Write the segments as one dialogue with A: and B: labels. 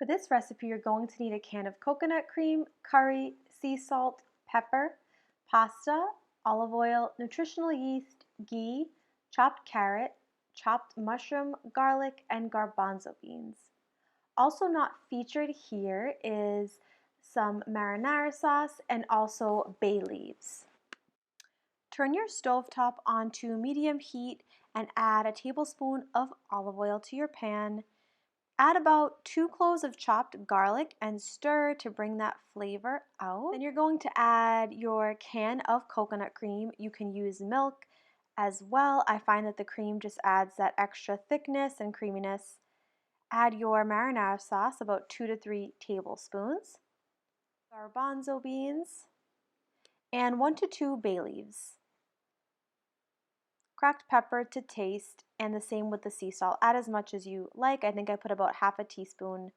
A: For this recipe, you're going to need a can of coconut cream, curry, sea salt, pepper, pasta, olive oil, nutritional yeast, ghee, chopped carrot, chopped mushroom, garlic, and garbanzo beans. Also not featured here is some marinara sauce and also bay leaves. Turn your stovetop onto medium heat and add a tablespoon of olive oil to your pan. Add about 2 cloves of chopped garlic and stir to bring that flavor out. Then you're going to add your can of coconut cream. You can use milk as well. I find that the cream just adds that extra thickness and creaminess. Add your marinara sauce, about 2 to 3 tablespoons, garbanzo beans, and 1 to 2 bay leaves. Cracked pepper to taste, and the same with the sea salt. Add as much as you like. I think I put about half a teaspoon.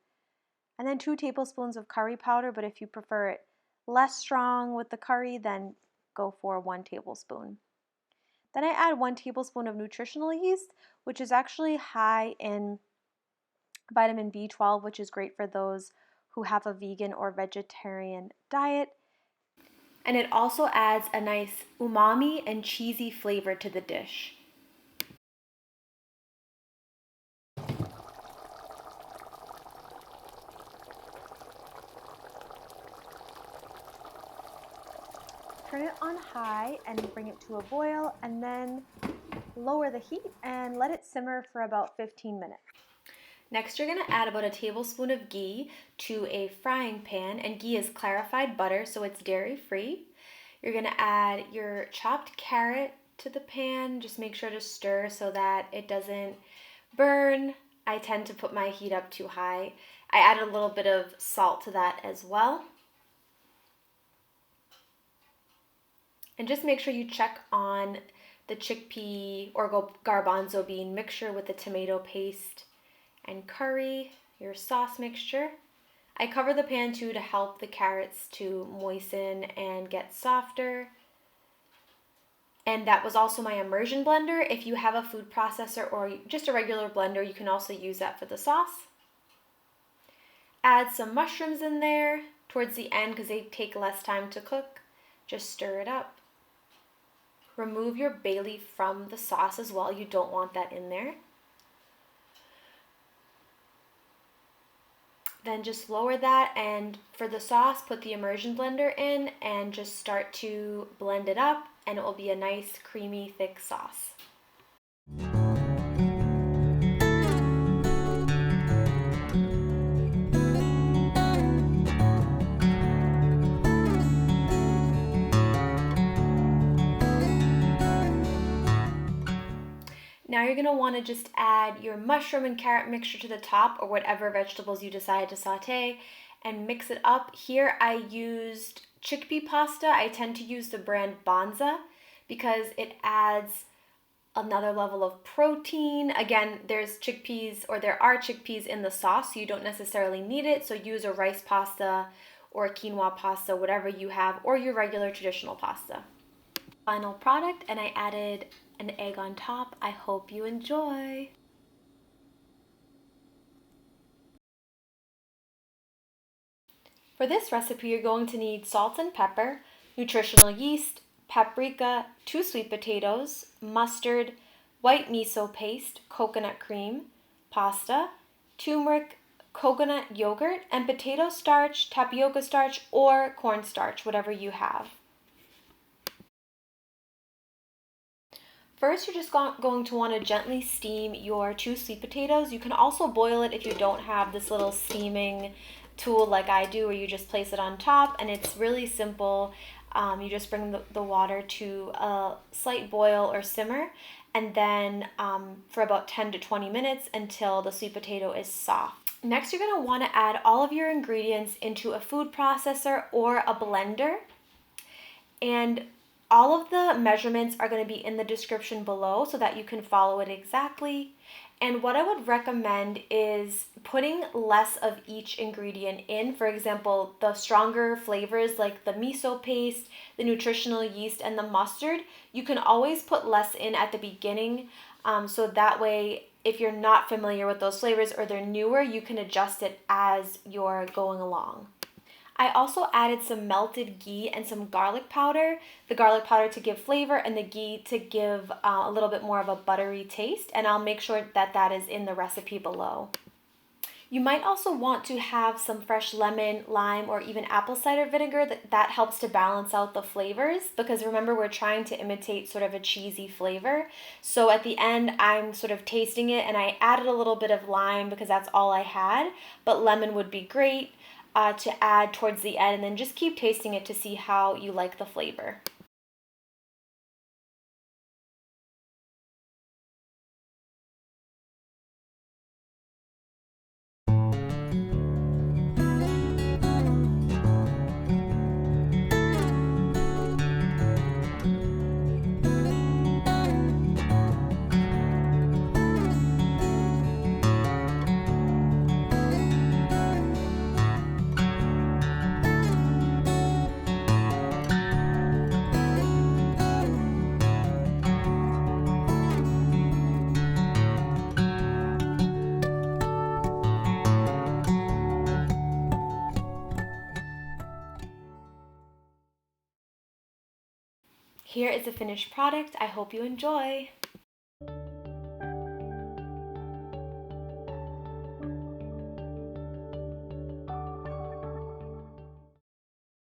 A: And then 2 tablespoons of curry powder, but if you prefer it less strong with the curry, then go for 1 tablespoon. Then I add 1 tablespoon of nutritional yeast, which is actually high in vitamin B12, which is great for those who have a vegan or vegetarian diet. And it also adds a nice umami and cheesy flavor to the dish. Turn it on high and bring it to a boil, and then lower the heat and let it simmer for about 15 minutes. Next, you're going to add about a tablespoon of ghee to a frying pan, and ghee is clarified butter, so it's dairy-free. You're going to add your chopped carrot to the pan. Just make sure to stir so that it doesn't burn. I tend to put my heat up too high. I added a little bit of salt to that as well. And just make sure you check on the chickpea or garbanzo bean mixture with the tomato paste and curry, your sauce mixture. I cover the pan too to help the carrots to moisten and get softer. And that was also my immersion blender. If you have a food processor or just a regular blender, you can also use that for the sauce. Add some mushrooms in there towards the end because they take less time to cook. Just stir it up. Remove your bay leaf from the sauce as well. You don't want that in there. Then just lower that, and for the sauce, put the immersion blender in and just start to blend it up, and it will be a nice creamy thick sauce. Now you're going to want to just add your mushroom and carrot mixture to the top, or whatever vegetables you decide to saute, and mix it up. Here I used chickpea pasta. I tend to use the brand Banza because it adds another level of protein. Again, there are chickpeas in the sauce, so you don't necessarily need it. So use a rice pasta or quinoa pasta, whatever you have, or your regular traditional pasta. Final product, and I added an egg on top. I hope you enjoy. For this recipe, you're going to need salt and pepper, nutritional yeast, paprika, 2 sweet potatoes, mustard, white miso paste, coconut cream, pasta, turmeric, coconut yogurt, and potato starch, tapioca starch, or cornstarch, whatever you have. First, you're just going to want to gently steam your 2 sweet potatoes. You can also boil it if you don't have this little steaming tool like I do, where you just place it on top, and it's really simple. You just bring the water to a slight boil or simmer, and then for about 10 to 20 minutes until the sweet potato is soft. Next, you're going to want to add all of your ingredients into a food processor or a blender, and all of the measurements are going to be in the description below so that you can follow it exactly. And what I would recommend is putting less of each ingredient in. For example, the stronger flavors like the miso paste, the nutritional yeast, and the mustard, you can always put less in at the beginning, so that way if you're not familiar with those flavors or they're newer, you can adjust it as you're going along. I also added some melted ghee and some garlic powder. The garlic powder to give flavor and the ghee to give a little bit more of a buttery taste, and I'll make sure that that is in the recipe below. You might also want to have some fresh lemon, lime, or even apple cider vinegar. That helps to balance out the flavors, because remember, we're trying to imitate sort of a cheesy flavor. So at the end, I'm sort of tasting it and I added a little bit of lime because that's all I had, but lemon would be great to add towards the end, and then just keep tasting it to see how you like the flavor. Here is the finished product. I hope you enjoy.